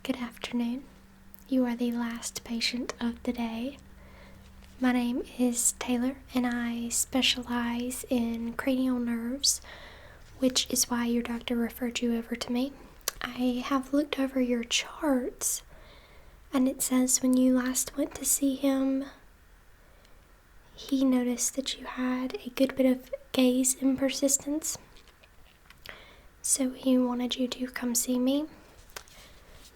Good afternoon. You are the last patient of the day. My name is Taylor and I specialize in cranial nerves, which is why your doctor referred you over to me. I have looked over your charts and it says when you last went to see him, he noticed that you had a good bit of gaze impersistence. So he wanted you to come see me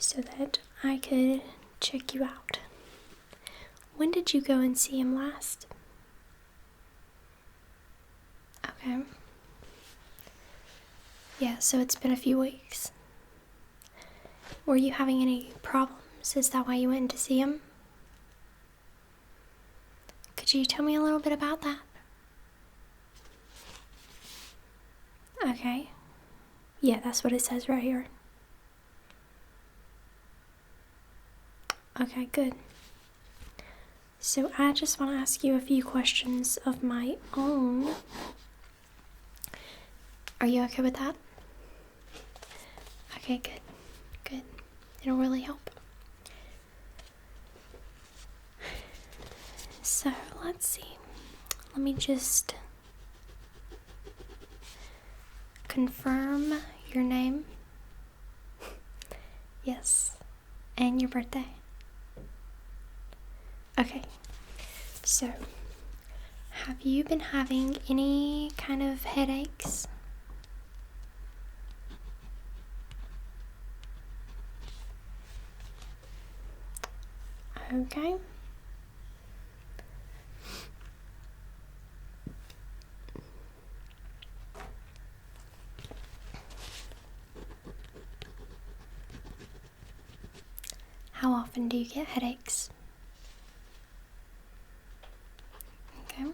so that I could check you out. When did you go and see him last? Okay. Yeah, so it's been a few weeks. Were you having any problems? Is that why you went to see him? Could you tell me a little bit about that? Okay. Yeah, that's what it says right here. Okay, good. So I just want to ask you a few questions of my own. Are you okay with that? Okay, good. Good. It'll really help. So, let's see. Let me just confirm your name. Yes. And your birthday. Okay. So, have you been having any kind of headaches? Okay. How often do you get headaches? Okay.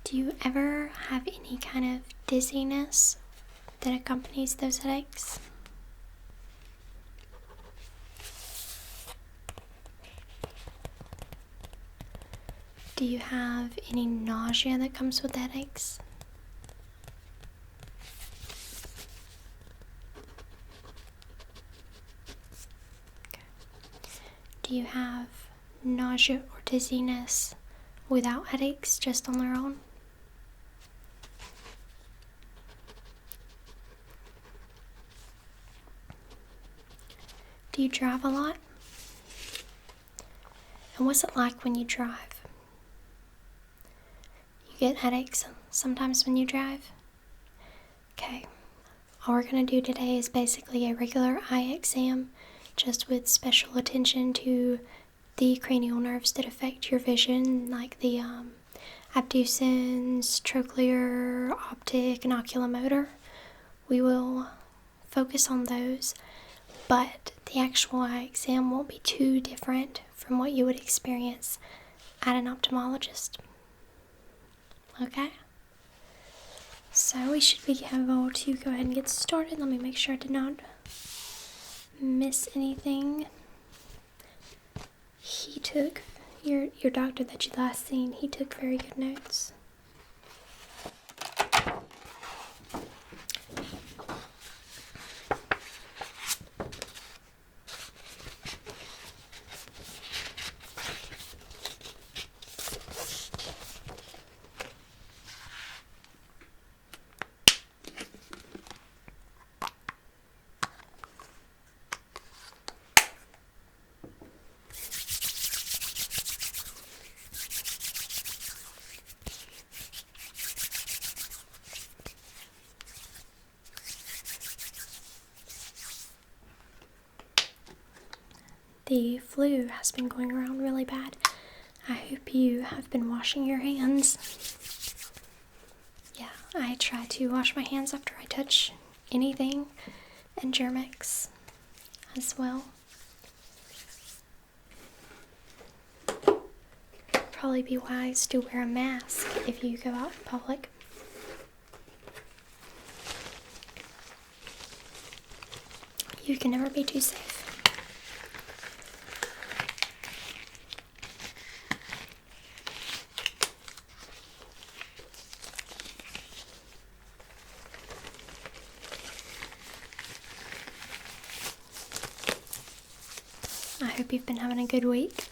Do you ever have any kind of dizziness that accompanies those headaches? Do you have any nausea that comes with headaches? Okay. Do you have nausea or dizziness without headaches, just on their own? Do you drive a lot? And what's it like when you drive? You get headaches sometimes when you drive? Okay. All we're going to do today is basically a regular eye exam, just with special attention to the cranial nerves that affect your vision, like the abducens, trochlear, optic, and oculomotor. We will focus on those, but the actual eye exam won't be too different from what you would experience at an ophthalmologist. Okay? So we should be able to go ahead and get started. Let me make sure I did not miss anything. He took, your doctor that you last seen, he took very good notes. The flu has been going around really bad. I hope you have been washing your hands. Yeah, I try to wash my hands after I touch anything, and Germ-X as well. Probably be wise to wear a mask if you go out in public. You can never be too safe. I hope you've been having a good week.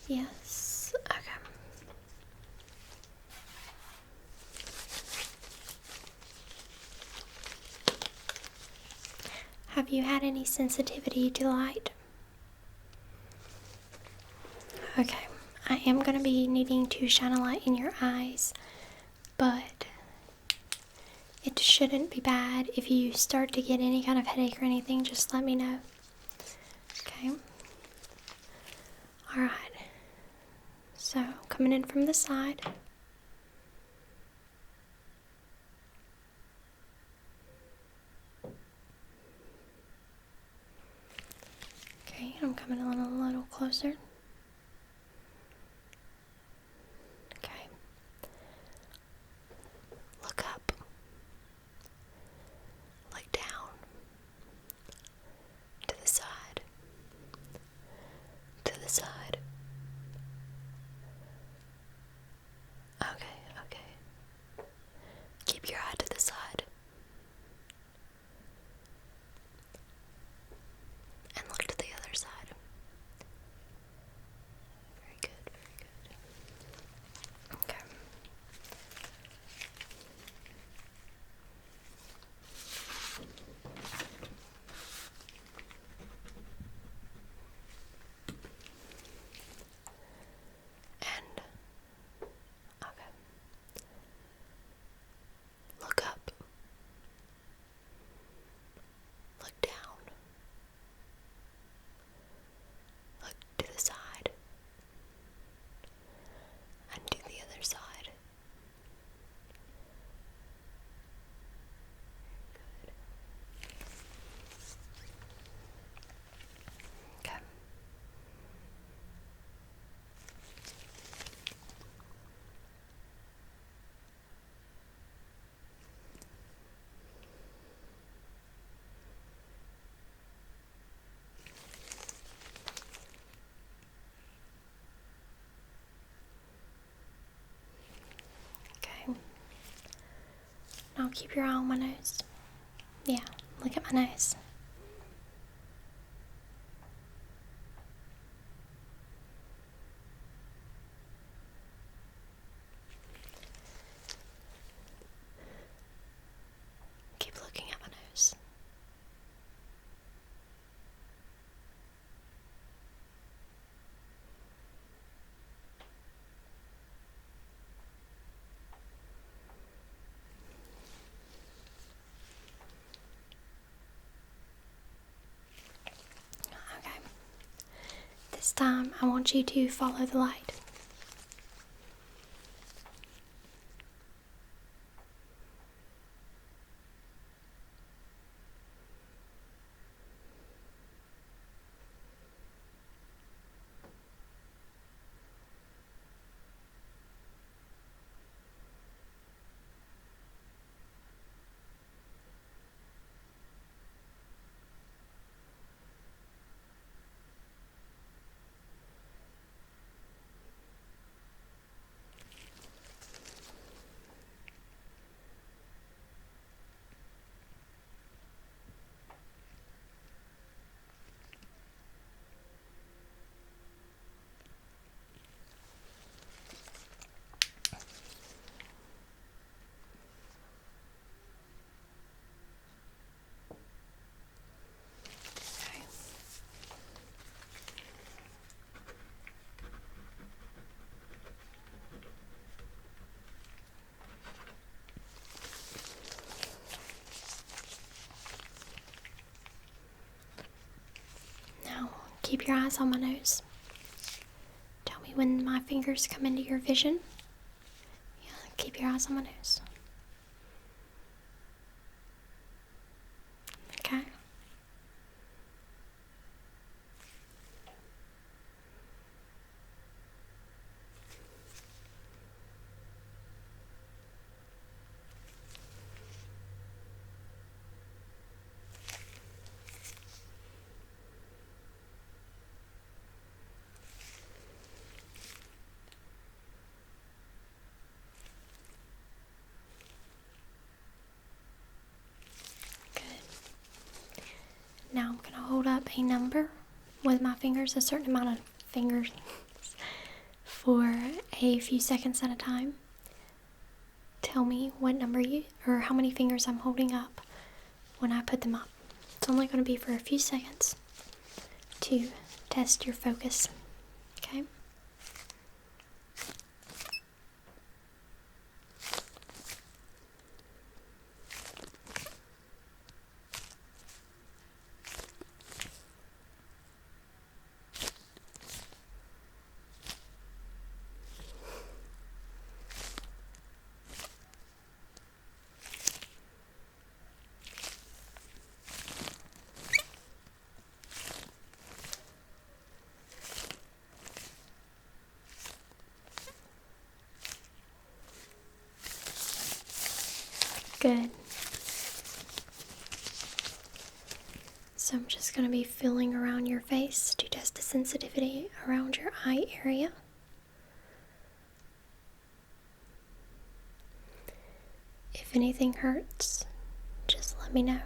Yes, okay. Have you had any sensitivity to light? Okay, I am going to be needing to shine a light in your eyes, but it shouldn't be bad. If you start to get any kind of headache or anything, just let me know. Okay. Alright. So, coming in from the side. Okay, I'm coming a little closer. Okay. Look up. Look down. To the side. To the side. Okay. Keep your eye to the side. And look to the other side. Very good, very good. Okay. And, okay. Look up. Look down. Look to the side. And to the other side. Good. Okay. Okay. Now keep your eye on my nose. Yeah, look at my nose. Keep looking at my nose. Okay. This time I want you to follow the light. Okay. Now keep your eyes on my nose. Tell me when my fingers come into your vision. Yeah, keep your eyes on my nose. Okay. Now I'm going to hold up a number with my fingers, a certain amount of fingers, for a few seconds at a time. Tell me what number or how many fingers I'm holding up when I put them up. It's only going to be for a few seconds to test your focus. Okay? Good. So I'm just going to be feeling around your face to test the sensitivity around your eye area. If anything hurts, just let me know.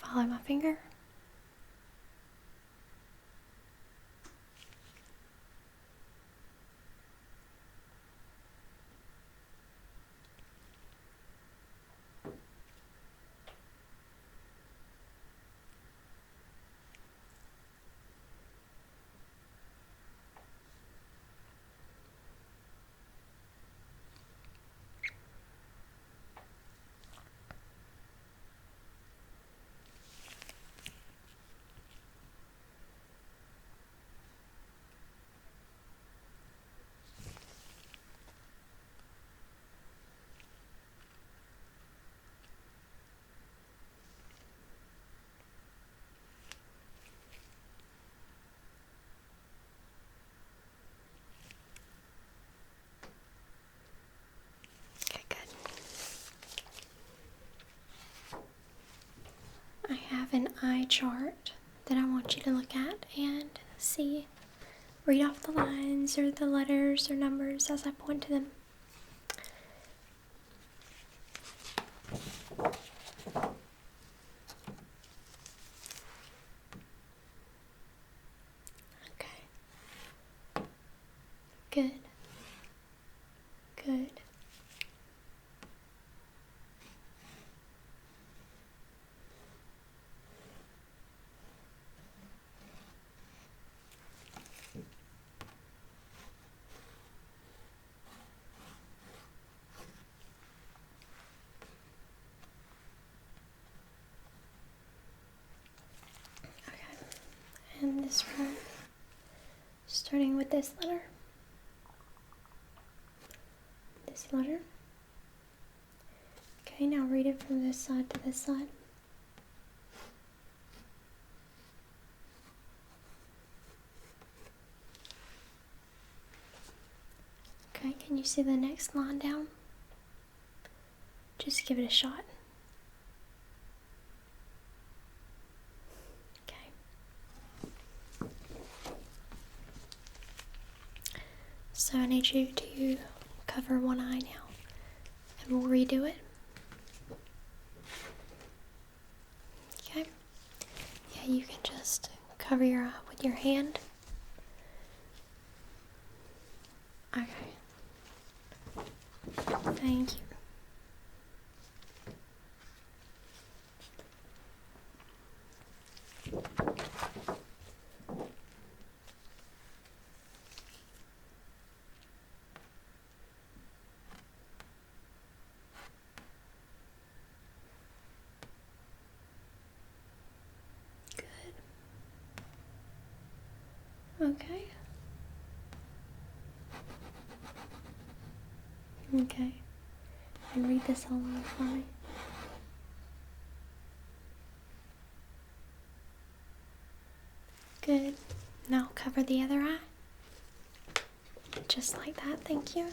Follow my finger. Okay, good. I have an eye chart that I want you to look at and see. Read off the lines or the letters or numbers as I point to them. Okay. Good. Good. this from, starting with this letter. This letter. Okay, now read it from this side to this side. Okay, can you see the next line down? Just give it a shot. Okay. So I need you to cover one eye now, and we'll redo it. Okay. Yeah, you can just cover your eye with your hand. Okay. Thank you. Okay. Okay. And read this all out for me. Good. Now cover the other eye. Just like that, thank you.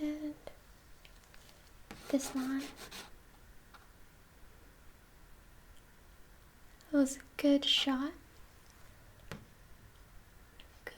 And this line. That was a good shot. Good.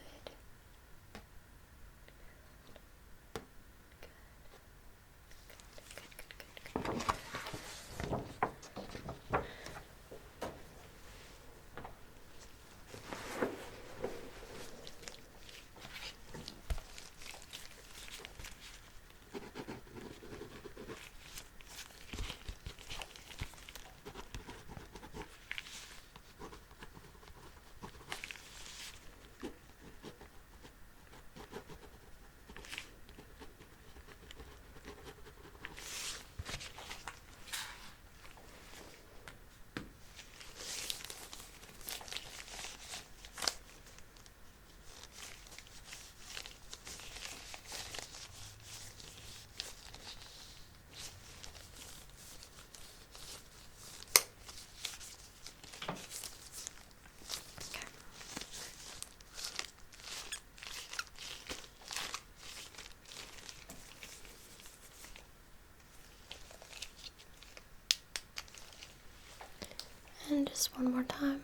And just one more time.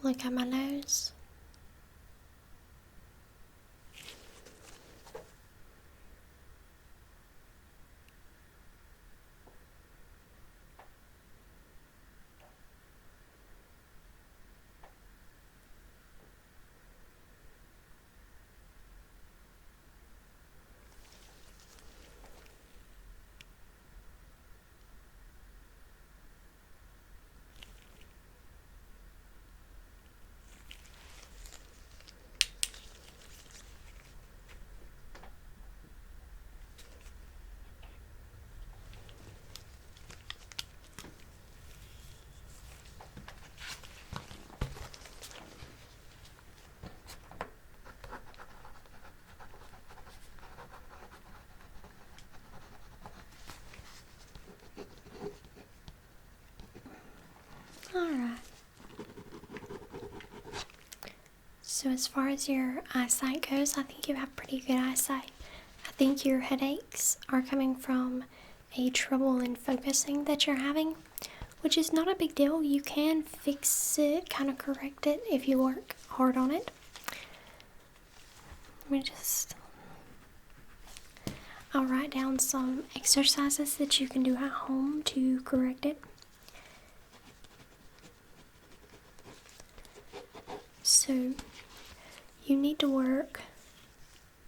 Look at my nose. Alright. So as far as your eyesight goes, I think you have pretty good eyesight. I think your headaches are coming from a trouble in focusing that you're having, which is not a big deal. You can fix it, kind of correct it if you work hard on it. I'll write down some exercises that you can do at home to correct it. So you need to work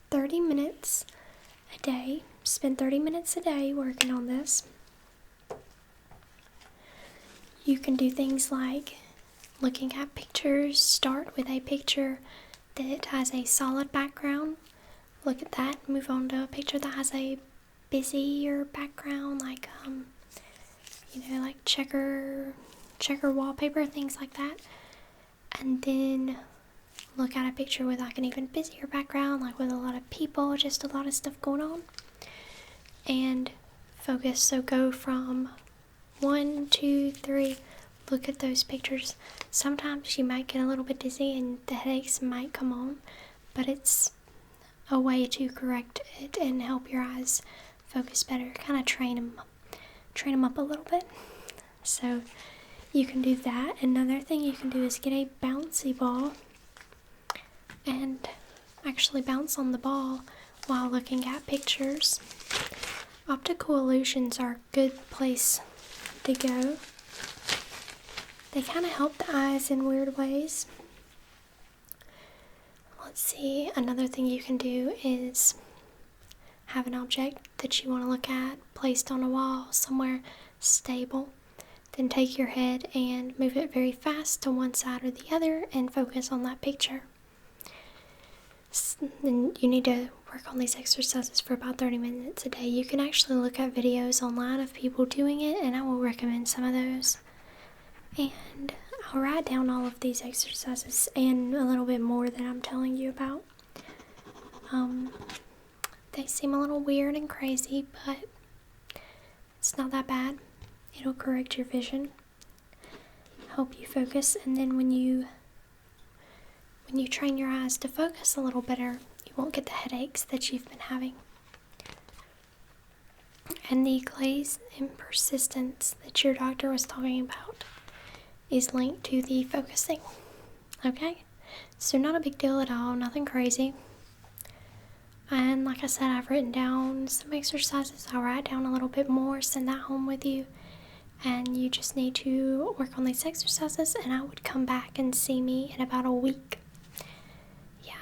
30 minutes a day. Spend 30 minutes a day working on this. You can do things like looking at pictures. Start with a picture that has a solid background. Look at that. Move on to a picture that has a busier background, like like checker wallpaper, things like that. And then look at a picture with like an even busier background, like with a lot of people, just a lot of stuff going on. And focus. So go from 1, 2, 3. Look at those pictures. Sometimes you might get a little bit dizzy and the headaches might come on, but it's a way to correct it and help your eyes focus better. Kind of train them up a little bit. So you can do that. Another thing you can do is get a bouncy ball and actually bounce on the ball while looking at pictures. Optical illusions are a good place to go. They kind of help the eyes in weird ways. Let's see, another thing you can do is have an object that you want to look at placed on a wall somewhere stable. Then take your head and move it very fast to one side or the other and focus on that picture. Then you need to work on these exercises for about 30 minutes a day. You can actually look at videos online of people doing it, and I will recommend some of those. And I'll write down all of these exercises and a little bit more that I'm telling you about. They seem a little weird and crazy, but it's not that bad. It'll correct your vision, help you focus, and then when you train your eyes to focus a little better, you won't get the headaches that you've been having. And the glaze and persistence that your doctor was talking about is linked to the focusing. Okay? So not a big deal at all, nothing crazy. And like I said, I've written down some exercises. I'll write down a little bit more, send that home with you. And you just need to work on these exercises, and I would come back and see me in about a week. Yeah,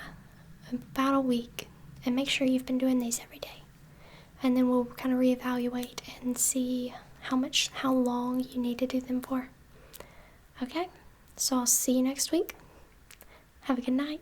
about a week. And make sure you've been doing these every day. And then we'll kind of reevaluate and see how long you need to do them for. Okay? So I'll see you next week. Have a good night.